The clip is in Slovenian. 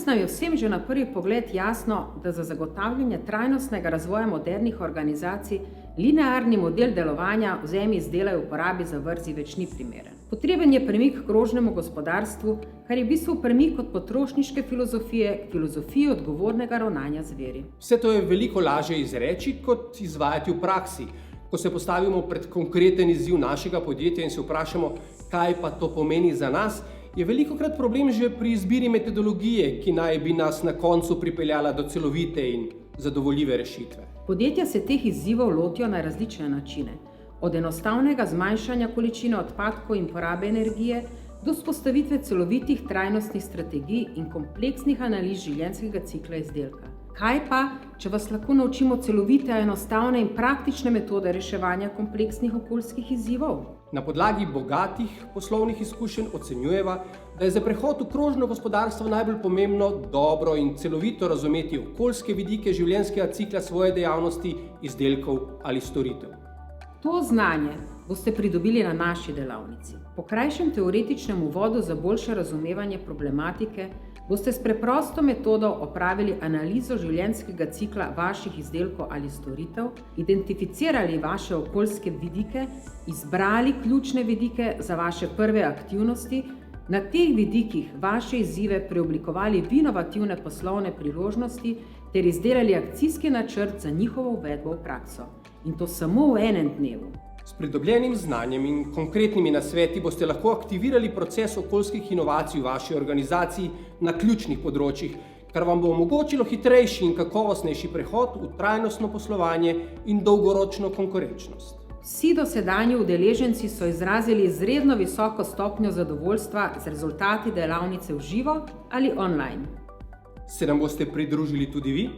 Danes nam je vsem že na prvi pogled jasno, da za zagotavljanje trajnostnega razvoja modernih organizacij linearni model delovanja vzemi, izdelaj, uporabi, zavrzi več ni primeren. Potreben je premik k krožnemu gospodarstvu, kar je v bistvu premik od potrošniške filozofije k filozofiji odgovornega ravnanja z viri. Vse to je veliko lažje izreči, kot izvajati v praksi. Ko se postavimo pred konkreten izziv našega podjetja in se vprašamo, kaj pa to pomeni za nas, je velikokrat problem že pri izbiri metodologije, ki naj bi nas na koncu pripeljala do celovite in zadovoljive rešitve. Podjetja se teh izzivov lotijo na različne načine. Od enostavnega zmanjšanja količine odpadkov in porabe energije do vzpostavitve celovitih trajnostnih strategij in kompleksnih analiz življenjskega cikla izdelka. Kaj pa, če vas lahko naučimo celovite, enostavne in praktične metode reševanja kompleksnih okoljskih izzivov? Na podlagi bogatih poslovnih izkušenj ocenjujeva, da je za prehod v krožno gospodarstvo najbolj pomembno dobro in celovito razumeti okoljske vidike življenjskega cikla svoje dejavnosti, izdelkov ali storitev. To znanje boste pridobili na naši delavnici. Po krajšem teoretičnem uvodu za boljše razumevanje problematike boste s preprosto metodo opravili analizo življenjskega cikla vaših izdelkov ali storitev, identificirali vaše okoljske vidike, izbrali ključne vidike za vaše prve aktivnosti, na teh vidikih vaše izzive preoblikovali v inovativne poslovne priložnosti ter izdelali akcijski načrt za njihovo uvedbo v prakso. In to samo v enem dnevu. S pridobljenim znanjem in konkretnimi nasveti boste lahko aktivirali proces okoljskih inovacij v vaši organizaciji na ključnih področjih, kar vam bo omogočilo hitrejši in kakovostnejši prehod v trajnostno poslovanje in dolgoročno konkurenčnost. Vsi dosedanji udeleženci so izrazili izredno visoko stopnjo zadovoljstva z rezultati delavnice v živo ali online. Se nam boste pridružili tudi vi?